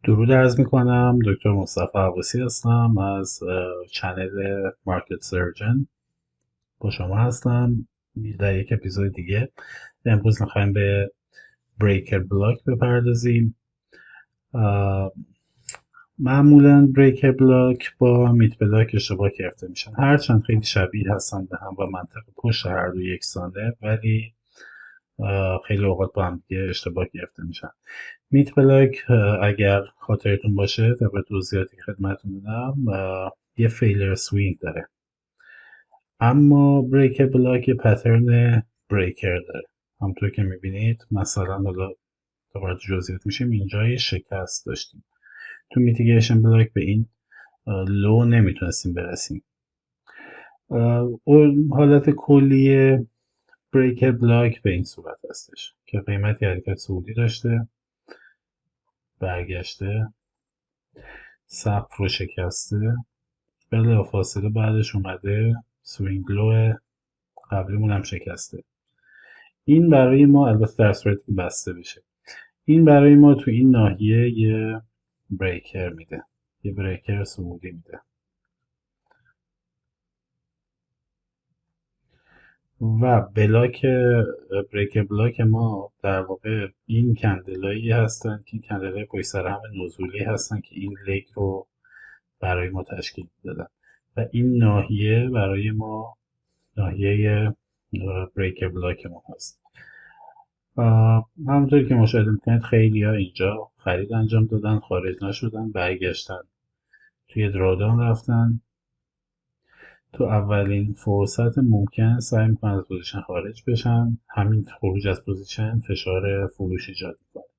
درود عرض میکنم. دکتر مصطفی عباسی هستم از چنل مارکت سرجن. با شما هستم در یک اپیزود دیگه. امروز میخوایم به بریکر بلاک بپردازیم. اه، معمولا بریکر بلاک با میت بلاک اشتباه گرفته میشن، هرچند خیلی شبیه هستن به هم و منطق پشت هر دو یکسانه، ولی خیلی اوقات با هم دیگه اشتباه گرفته میشن. میت بلاک اگر خاطرتون باشه طبق توضیحاتی که خدمتتون دادم یه فیلر سوینگ داره، اما بریکر بلاک یه پترن بریکر داره. همونطور که میبینید مثلا حالا تا وارد جزئیات میشیم، اینجا یه شکست داشتیم تو میتیگیشن بلاک، به این لو نمیتونستیم برسیم. اون حالت کلی بریکر بلاک به این صورت هستش که قیمتی حرکت صعودی داشته، برگشته، سقف رو شکسته، بلافاصله بعدش اومده سوینگ لو قبلیمون هم شکسته. این برای ما، البته در صورتی که بسته بشه، این برای ما تو این ناحیه یه بریکر میده، یه بریکر صعودی میده. و بلاک بریکر بلاک ما در واقع این کندلایی هستن که این کندلای پشت سر هم نزولی هستن که این لگ رو برای ما تشکیل دادن و این ناحیه برای ما ناحیه بریکر بلاک ما هست. همونطوری که مشاهده میکنید خیلی ها اینجا خرید انجام دادن، خارج نشدن، برگشتن توی درادان رفتن، تو اولین فرصت ممکن سعی میکنن از پوزیشن خارج بشن. همین خروج از پوزیشن فشار فروش ایجاد میکنه.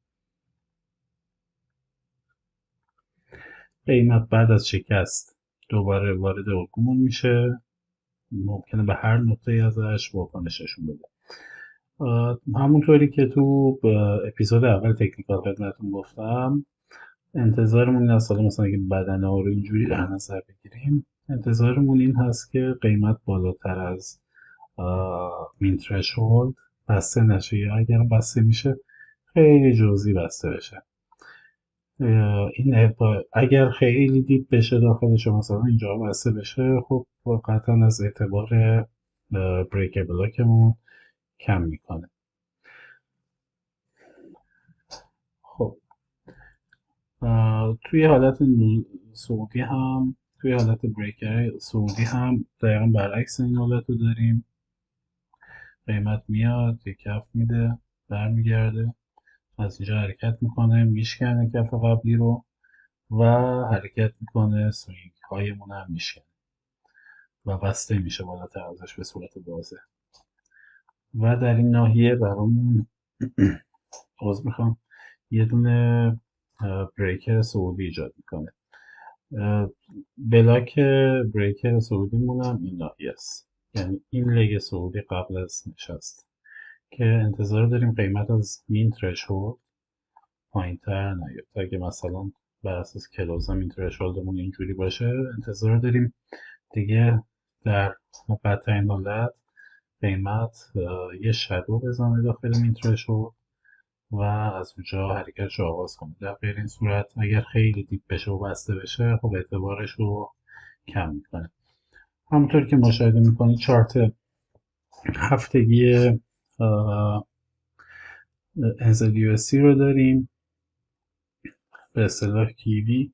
قیمت بعد از شکست دوباره وارد الگومون میشه، ممکنه به هر نقطه ازش واکنش نشون بده. همونطوری که تو اپیزود اول تکنیکال خدمتتون گفتم، انتظارمون این است، مثلا اگه بدنه ها رو اینجوری در نظر بگیریم، انتظارمون این هست که قیمت بالاتر از مین ترشولد بسته نشه، یا اگر بسته میشه خیلی جزئی بسته بشه. این اگر خیلی دیپ بشه داخلش، مثلا اینجا بسته بشه، خب قطعا از اعتبار بریک بلاکمون کم میکنه. خب توی حالت صعودی هم، توی حالت بریکر صعودی هم دقیقا برعکس این حالت رو داریم. قیمت میاد یک کف میده، برمیگرده، از اینجا حرکت میکنه، میشکنه کف قبلی رو و حرکت میکنه، سوینگ هایمون هم میشکنه و بسته میشه بالاتر ازش به صورت بازه. و در این ناحیه برامون عوض میخوام یه دونه بریکر صعودی ایجاد میکنه. بلاک بریکر صعودی مونم این ناحیه است، یعنی این لگ صعودی قبل از نشست که انتظار داریم قیمت از مین ترشولد پایین تر نیاد. اگه مثلا بر اساس کلوز مین ترشولدمون اینجوری باشه، انتظار داریم دیگه در بدترین حالت قیمت یه شادو بزنه داخل مین ترشولد و از اونجا حرکتش رو آغاز کنه. در غیر این صورت اگر خیلی دیپ بشه و بسته بشه، خب اعتبارش رو کم میکنه. همونطور که مشاهده میکنید چارت هفتگی NZUSD رو داریم، به اصطلاح کیوی.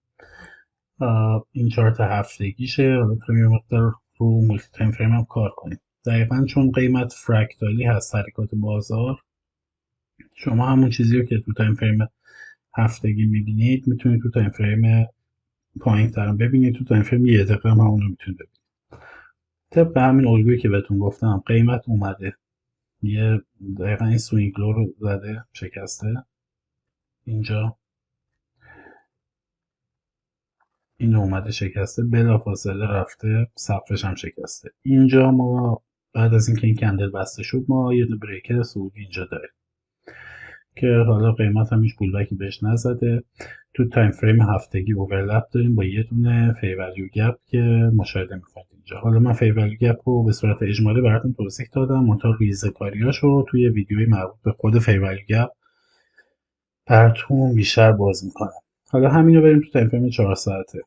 این چارت هفتگیشه. حالا می‌خوایم یه مقدار رو مولتی تایم فریم هم کار کنیم. دقیقا چون قیمت فرکتالی هست حرکات بازار، شما همون چیزی رو که تو تایم فریم هفتگی میبینید میتونید تو تایم فریم پایین ترم ببینید، تو تایم فریم یه دقیقه هم همون رو میتونید ببینید. طبق همین الگویی که بهتون گفتم، قیمت اومده یه دقیقا این سوینگ لو رو زده، شکسته اینجا، این اومده شکسته، بلافاصله رفته سقفش هم شکسته. اینجا ما بعد از اینکه این کندل بسته شد، ما یه بریکر صعودی اینجا داریم که حالا قیمت هم هیچ پولبکی بهش نزده. تو تایم فریم هفتگی اوورلپ داریم با یه دونه فی ولیو گپ که مشاهده میکنید اینجا. حالا من فی ولیو گپ رو به صورت اجمالی براتون توضیح دادم، منتها ریزکاریاشو توی ویدیوی مربوط به خود فی ولیو گپ براتون بیشتر باز میکنم. حالا همین رو بریم تو تایم فریم 4 ساعته.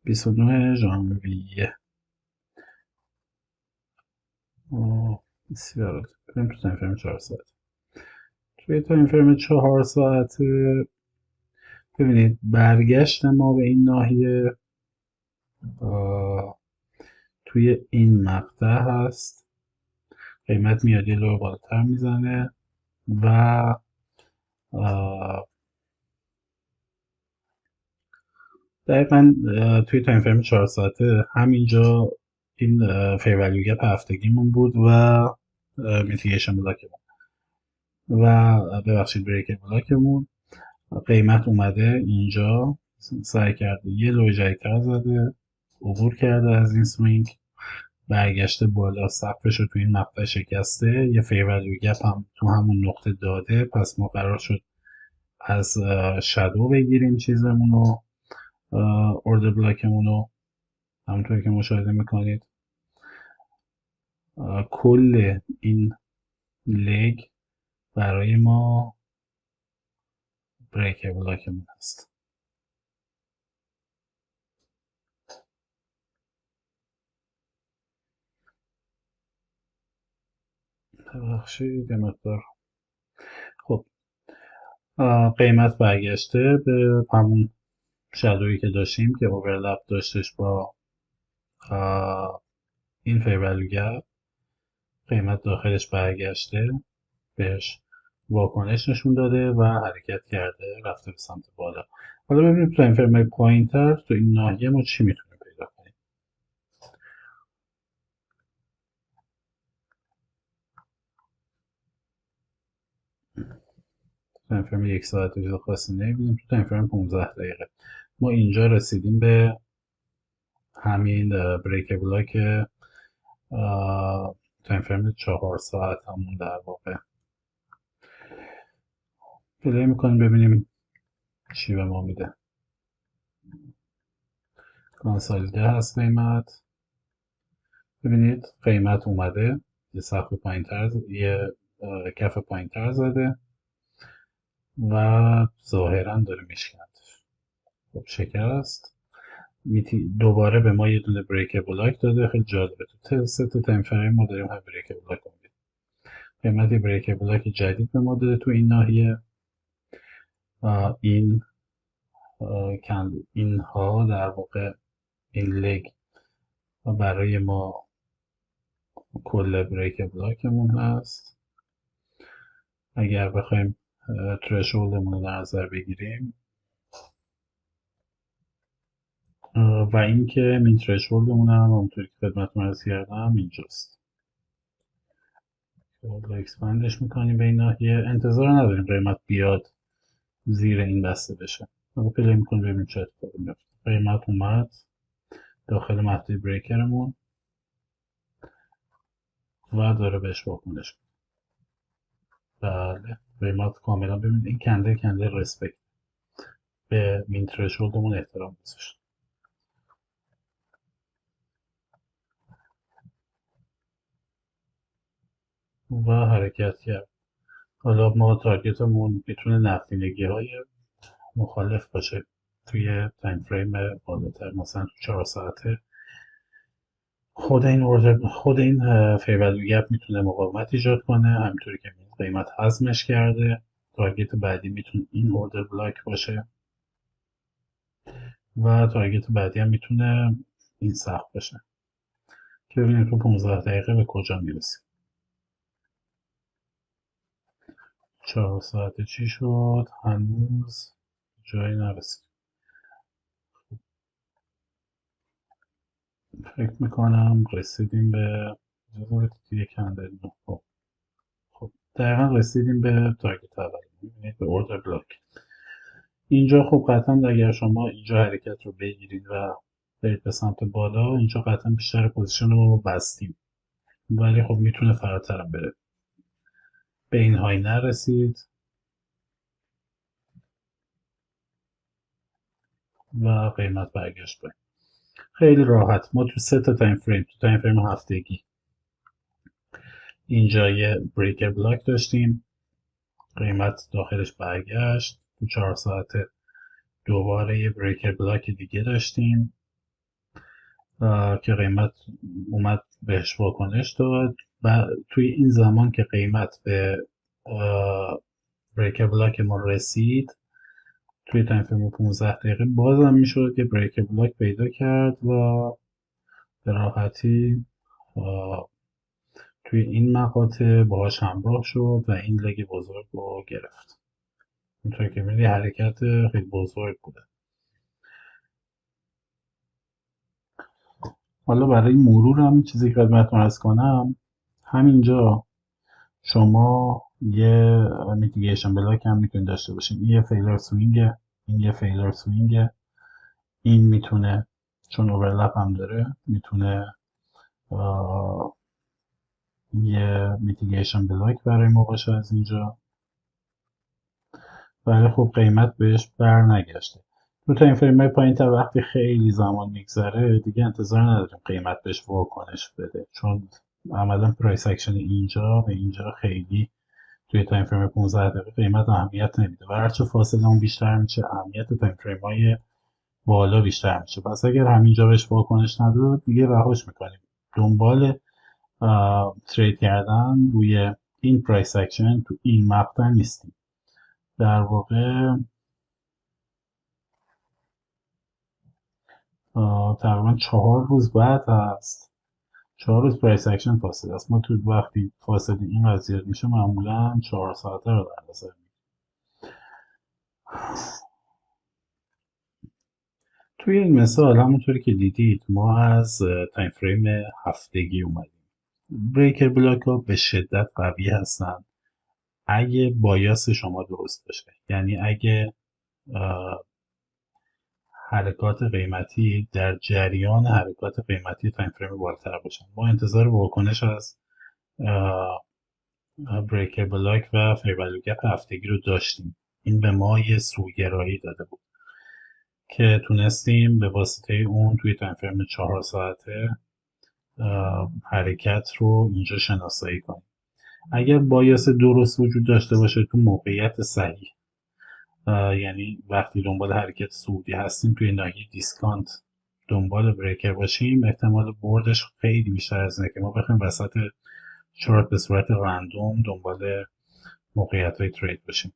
29 ژانویه. بسیار عالی. بریم تو تایم فریم 4 ساعته. توی تایم فریم 4 ساعته ببینید برگشت ما به این ناحیه توی این مقطع هست. قیمت میاد یه لو بالاتر میزنه و دقیقا توی تایم فریم 4 ساعته همینجا این فیر ولیو گپ هفتگیمون بود و میتیگیشن بلاکمون و ببخشید بریک بلاکمون. قیمت اومده اینجا سعی کرده یه لو جدیدتر زده، عبور کرده از این سوینگ، برگشته بالا، سقفش رو تو این مقطع شکسته، یه فیر ولیو گپ هم تو همون نقطه داده. پس ما قرار شد از شادو بگیریم چیزمونو، اوردر بلاکمونو. همونطوری که مشاهده میکنید کل این لگ برای ما بریک بلاکمون هست. ببخشید یه مقدار. خب قیمت برگشته به همون شادویی که داشتیم که اوورلپ داشتش با این فیر ولیو گپ. قیمت داخلش برگشته، بهش واکنش نشون داده و حرکت کرده، رفته به سمت بالا. حالا ببینیم تو تایم فریم پایین‌تر تو این ناحیه ما چی میتونیم پیدا کنیم. تایم فریم 1 ساعت چیز خاصی نمیبینیم. تو تایم فریم 15 دقیقه ما اینجا رسیدیم به همین بریک بلاک تایم فریم 4 ساعت همون در واقع. پلی میکنیم ببینیم چی به ما میده. کانسالیده هست قیمت. ببینید قیمت اومده یه سقف پایین‌تر، یه کف پایین‌تر زده و ظاهرا داره میشکندش. خب شکست. دوباره به ما یه دونه بریک بلاک داده. خیلی جالبه تو ست تایم فریم ما داریم هم بریک بلاک میدیم. قیمت بریک بلاک جدید به ما داده تو این ناحیه. این اینها در واقع این لگ برای ما کل بریک بلاکمون هست. اگر بخوایم ترشولدمون رو در نظر بگیریم و اینکه مین ترشولدمون هم همونطوری که خدمتتون عرض کردم اینجاست. حالا اکسپندش میکنیم به این ناحیه. انتظار نداریم قیمت بیاد زیر این بسته بشه. حالا پلی میکنیم ببینیم چه اتفاقی میفته. قیمت اومد داخل مقطع بریکرمون و داره بهش واکنش میده. بله قیمت کاملا ببینید این کندل رسپکت به مین ترشولدمون احترام گذاشت و حرکت کرد. حالا ما تارگتمون میتونه نقدینگی های مخالف باشه توی تایم فریم بالاتر، مثلا تو 4 ساعته خود این فیر ولیو گپ میتونه مقاومت ایجاد کنه. همینطوری که قیمت هضمش کرده. تارگت بعدی میتونه این اوردر بلاک باشه و تارگت بعدی هم میتونه این سقف باشه که ببینیم تو 15 دقیقه به کجا میرسیم. 4 ساعته چی شد؟ هنوز جایی نرسید. فکر میکنم رسیدیم به یک کندل. خب دقیقا رسیدیم به تارگت اول، میبینید به اوردر بلاک. اینجا خب قطعا اگر شما اینجا حرکت رو بگیرید و برید به سمت بالا، اینجا قطعا بیشتر پوزیشن رو بستیم، ولی خب میتونه فراتر هم بره. به این های نرسید و قیمت برگشت باید. خیلی راحت ما تو سه تا تایم فریم، تو تایم فریم هفتگی اینجا یه بریک بلاک داشتیم قیمت داخلش برگشت. تو 4 ساعته دوباره یه بریکر بلاک دیگه داشتیم که قیمت اومد بهش واکنش داد و توی این زمان که قیمت به بریکر بلاک ما رسید، توی تایم فریم 15 دقیقه بازم میشد یه بریکر بلاک پیدا کرد و به راحتی توی این مقاطع باهاش همراه شد و این لگ بزرگ رو گرفت. اونطور که می‌بینی حرکت خیلی بزرگ بوده. حالا برای مرور هم چیزی که خدمتتون عرض کنم، همینجا شما یه میتیگیشن بلاک هم میتونید داشته باشین. این یه فیلر سوینگه، این یه فیلر سوینگه. این میتونه چون اوورلپ هم داره میتونه یه میتیگیشن بلاک برای ما باشه از اینجا، ولی خب قیمت بهش بر نگشته. تو تایم فریم های پایین تر وقتی خیلی زمان میگذره دیگه انتظار نداریم قیمت بهش واکنش بده، چون عملا پرایس اکشن اینجا و اینجا خیلی توی تایم فریم 15 دقیقه قیمت اهمیت نمیده و هرچه فاصله اون بیشتر میشه اهمیت تایم فریم های بالا بیشتر میشه. پس اگر همینجا بهش واکنش نداد دیگه رهاش میکنیم. دنبال ترید کردن روی این پرایس اکشن تو این مقطع نیستیم. در واقع تقریبا 4 روز بعد هست، 4 روز پرایس اکشن فاصله است. ما تو وقتی فاصله این قضیه میشه معمولا 4 ساعته رو در نظر میگیریم. توی این مثال همونطوری که دیدید ما از تایم فریم هفتگی اومدیم. بریکر بلاک ها به شدت قوی هستن اگه بایاس شما درست باشه، یعنی اگه حرکات قیمتی در جریان حرکات قیمتی تایم فریم بالاتر باشن. ما انتظار واکنش از بریکر بلاک و فیر ولیو گپ هفتگی رو داشتیم. این به ما یه سوگرایی داده بود که تونستیم به واسطه اون توی تایم فریم 4 ساعته حرکت رو اینجا شناسایی کنیم. اگر بایاس درست وجود داشته باشه تو موقعیت صحیح، یعنی وقتی دنبال حرکت صعودی هستیم توی ناحیه دیسکانت دنبال بریکر باشیم، احتمال بردش خیلی بیشتر از اینه که ما بخوایم وسط چارت به صورت رندوم دنبال موقعیت های ترید باشیم.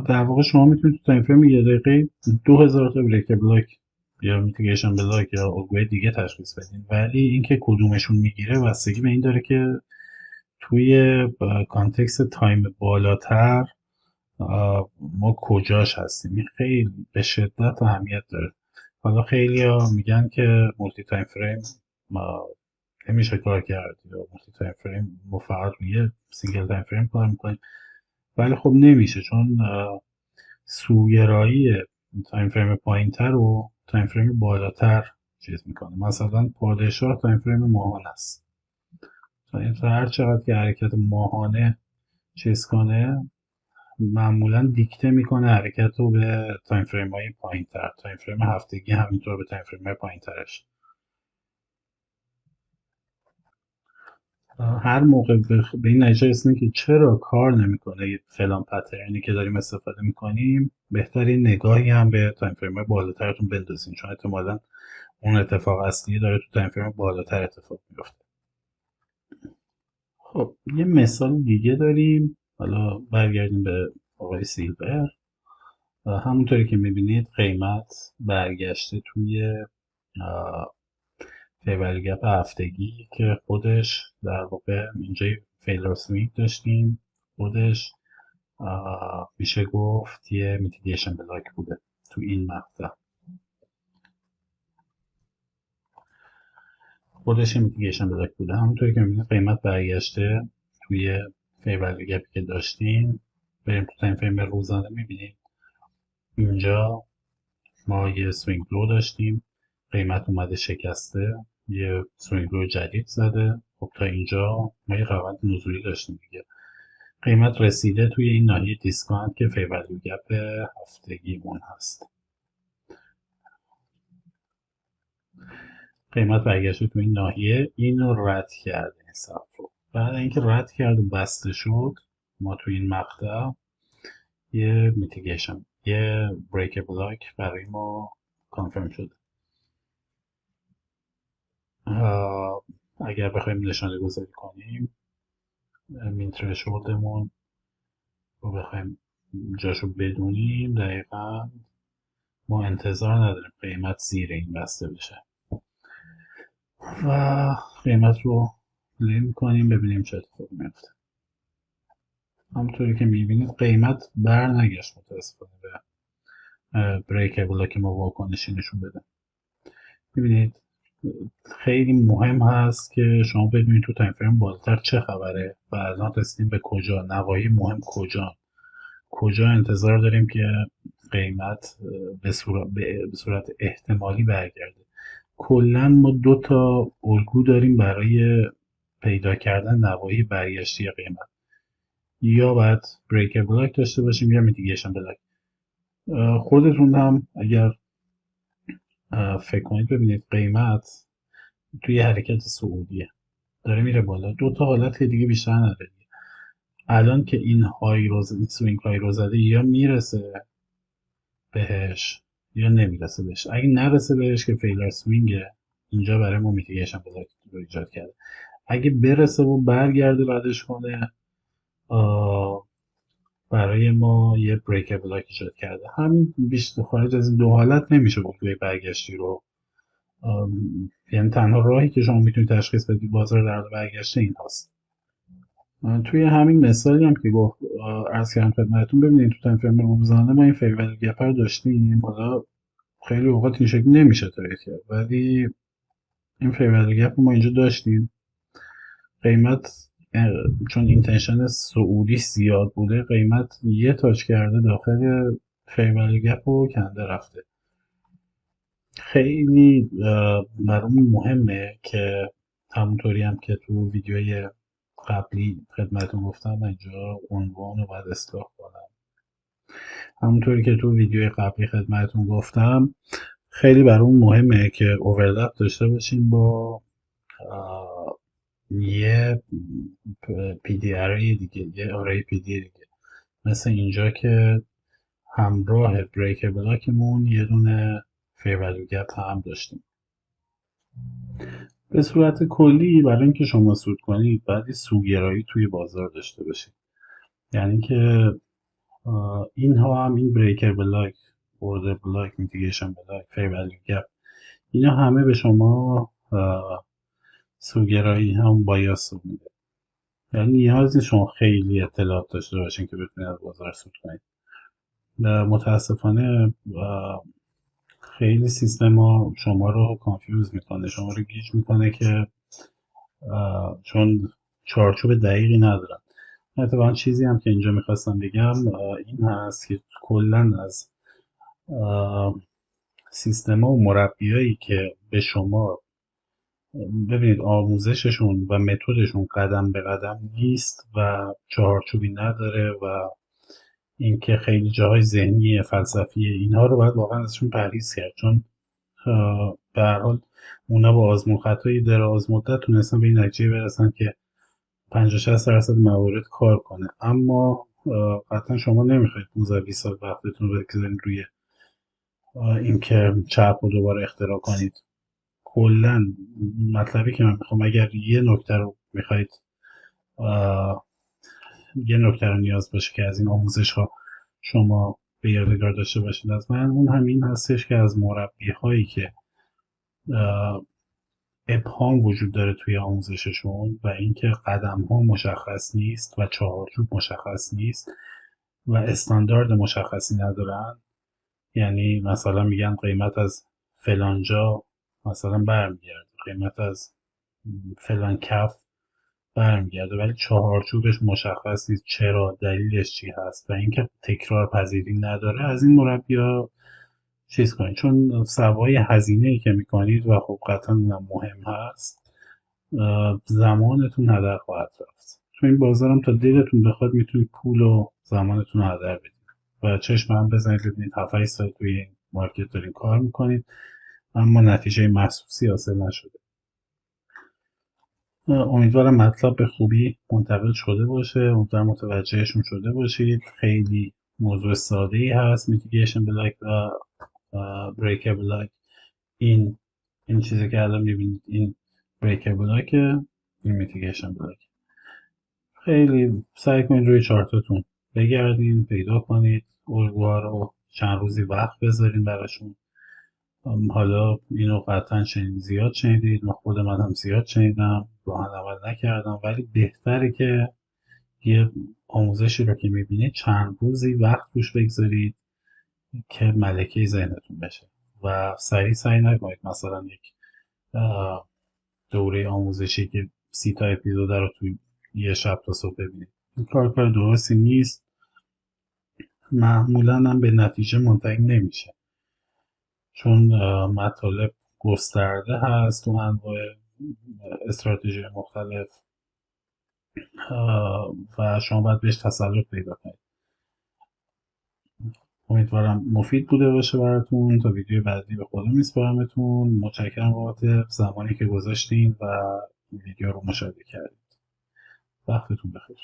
در واقع شما میتونید تو تایم فریم 1 دقیقه 2000 تا بریکر بلاک یا میتیگیشن بلاک یا الگوی دیگه تشخیص بدین، ولی اینکه کدومشون میگیره بستگی به این داره که توی کانتکست تایم بالاتر ما کجاش هستیم. این خیلی به شدت اهمیت داره. حالا خیلی ها میگن که مولتی تایم فریم نمیشه کار کرد یا مولتی تایم فریم ما فقط روی سینگل تایم فریم کار میکنیم، ولی خب نمیشه، چون سوگرایی تایم فریم پایین تر و تایم فریم بالاتر چیز میکنه. مثلا پادشاه تایم فریم ماهانه است، هر چقدر که حرکت ماهانه چیز کنه معمولا دیکته میکنه حرکت رو به تایم فریم های پایین تر. تایم فریم هفتگی همینطور به تایم فریم های پایین ترش. هر موقع به این نتیجه رسیدیم که چرا کار نمیکنه فلان پترنی که داریم استفاده میکنیم، بهترین نگاهی هم به تایم فریم های بالاترتون بندازین، چون احتمالا اون اتفاق اصلی داره تو تایم فریم بالاتر اتفاق میفته. خب یه مثال دیگه داریم. حالا برگردیم به آقای سیلور. همونطوری که میبینید قیمت برگشته توی فیر گپ هفتگی که خودش در واقع اینجا فیلر سوینگ داشتیم، خودش میشه گفت یه میتیگیشن بلاک بوده تو این مقطع. خودش یه میتیگیشن بلاک بوده. همونطوری که میبینید قیمت برگشته توی فیر گپی که داشتیم. بریم تو تایم فریم روزانه میبینید اینجا ما یه سوینگ لو داشتیم، قیمت اومده شکسته، یه سوینگ لو جدید زده. خب تا اینجا ما یه روند نزولی داشتیم دیگه. قیمت رسیده توی این ناحیه دیسکانت که فیر ولیو گپ هفتگی اون هست. قیمت برگشته توی این ناحیه، این رو رد کرده این صف رو. بعد اینکه رد کرد و بسته شد ما تو این مقطع یه میتیگیشن، یه بریک بلاک برای ما کانفرم شده. اگر بخوایم نشانه گذاری کنیم مین ترشولدمون رو بخوایم جاشو بدونیم، دقیقا ما انتظار نداریم قیمت زیر این بسته بشه و قیمت رو پلی میکنیم ببینیم چه اتفاقی میفته. همونطوری که میبینید قیمت بر نگشت متاسفانه به بریک بلاک ما واکنشی نشون بده. میبینید خیلی مهم هست که شما بدونید تو تایم فریم بالاتر چه خبره و الان رسیدیم به کجا، نواحی مهم کجا انتظار داریم که قیمت به صورت احتمالی برگرده. کلا ما 2 تا الگو داریم برای پیدا کردن نواحی برگشتی قیمت، یا باید بریک بلاک داشته باشیم یا میتیگیشن بلاک. خودتون هم اگر فکر کنید ببینید قیمت توی حرکت صعودیه داره میره بالا، 2 تا حالت که دیگه بیشتر نداره. الان که این های رو این سوینگ های رو زده یا میرسه بهش یا نمیرسه بهش. اگه نرسه بهش که فیلر سوینگه، اینجا برای ما میتیگیشن بلاک رو ایجاد کرده. اگه برسه و برگرده بعدش کنه برای ما یه بریک بلاک ایجاد کرده. همین بیشتر خارج از این 2 حالت نمیشه الگوی برگشتی رو یعنی تنها راهی که شما میتونید تشخیص بدید بازار در حال برگشته این هست. توی همین مثالی هم که گفت عرض کردم خدمتتون، ببینید تو تایم فریم روزانه ما این فیر ولیو گپ رو داشتیم. حالا خیلی اوقات این شکلی نمیشه ترید کرد، ولی این فیر ولیو گپ رو ما اینجا داشتیم. قیمت چون اینتنشن صعودی زیاد بوده، قیمت یه تاچ کرده داخل فیر ولیو گپ رو کنده رفته. خیلی برامون مهمه که همونطوری هم که تو ویدیوی قبلی خدمتتون گفتم، اینجا عنوان رو باید اصلاح کنم. همونطوری که تو ویدیوی قبلی خدمتتون گفتم خیلی برامون مهمه که اوورلپ داشته باشیم با یه پی دی ارای دیگه، یه آرای پی دی دیگه، مثل اینجا که همراه بریک بلاکمون یه دونه فیر ولیو گپ هم داشتیم. به صورت کلی برای اینکه شما سود کنید باید سوگرایی توی بازار داشته باشید. یعنی که اینها هم، این بریکر بلاک، اوردر بلاک، میتیگیشن بلاک، فیر ولیو گپ، اینا همه به شما سوگرایی هم بایاس میده. یعنی نیاز نیست شما خیلی اطلاعات داشته باشین که بتونید از بازار سود کنید. متاسفانه خیلی سیستما شما رو کانفیوز میکنه، شما رو گیج میکنه که چون چارچوب دقیقی ندارن. اتفاقا چیزی هم که اینجا میخواستم بگم این هست که کلا از سیستما و مربیایی که به شما ببینید آموزششون و متدشون قدم به قدم نیست و چارچوبی نداره و اینکه خیلی جاهای ذهنی فلسفی، اینها رو باید واقعا ازشون پرهیز کرد، چون به هر حال اونا با آزمون خطای دراز مدت تونستن به این نتیجه برسن که 50-60% موارد کار کنه. اما قطعا شما نمیخواید 15-20 سال وقتتون رو بگذارید روی اینکه چرخ رو دوباره اختراع کنید. کلا مطلبی که من میخوام، اگر یه نکته رو نیاز باشه که از این آموزش ها شما به یادگار داشته باشید از من، اون همین هستش که از مربی هایی که ابهام وجود داره توی آموزششون و اینکه قدم ها مشخص نیست و چارچوب مشخص نیست و استاندارد مشخصی ندارن. یعنی مثلا میگن قیمت از فلان جا مثلا برمیگرده، قیمت از فلان کف برمیگرده، ولی چارچوبش مشخص نیست، چرا، دلیلش چی هست و اینکه تکرار پذیری نداره. از این مربی‌ها چیز کنید، چون سوای هزینه‌ای که میکنید و خب قطعا مهم هست، زمانتون هدر خواهد رفت. تو این بازارم تا دلتون بخواد میتونید پول و زمانتون هدر بدید و چشم هم بزنید ببینید 7-8 سال توی این مارکت دارین کار میکنید اما نتیجه محسوسی حاصل نشده. امیدوارم مطلب به خوبی منتقل شده باشه، امیدوارم متوجهشون شده باشید. خیلی موضوع ساده ای هست میتیگیشن بلاک و بریکر بلاک. این چیزی که الان میبینید این بریکر بلاکه، این میتیگیشن بلاک. خیلی سعی کنید روی چارتاتون بگردین، پیدا کنید الگوها رو، چند روزی وقت بذارین براشون. حالا اینو قطعا زیاد شنیدید، خود من هم زیاد شنیدم، راهن عمل نکردم، ولی بهتره که یه آموزشی رو که میبینید چند روزی وقت روش بگذارید که ملکه ذهنتون بشه و سعی نکنید مثلا یک دوره آموزشی که 30 تا اپیزود رو توی یه شب تا صبح ببینید. این کار درستی نیست، معمولا هم به نتیجه منتهی نمیشه، چون مطالب گسترده هست تو انواع استراتژی مختلف و شما باید بهش تسلط پیدا کنید. امیدوارم مفید بوده باشه براتون. تا ویدیو بعدی به خدا میسپارمتون. متشکرم بابت زمانی که گذاشتین و این ویدیو رو مشاهده کردید. وقتتون بخیر.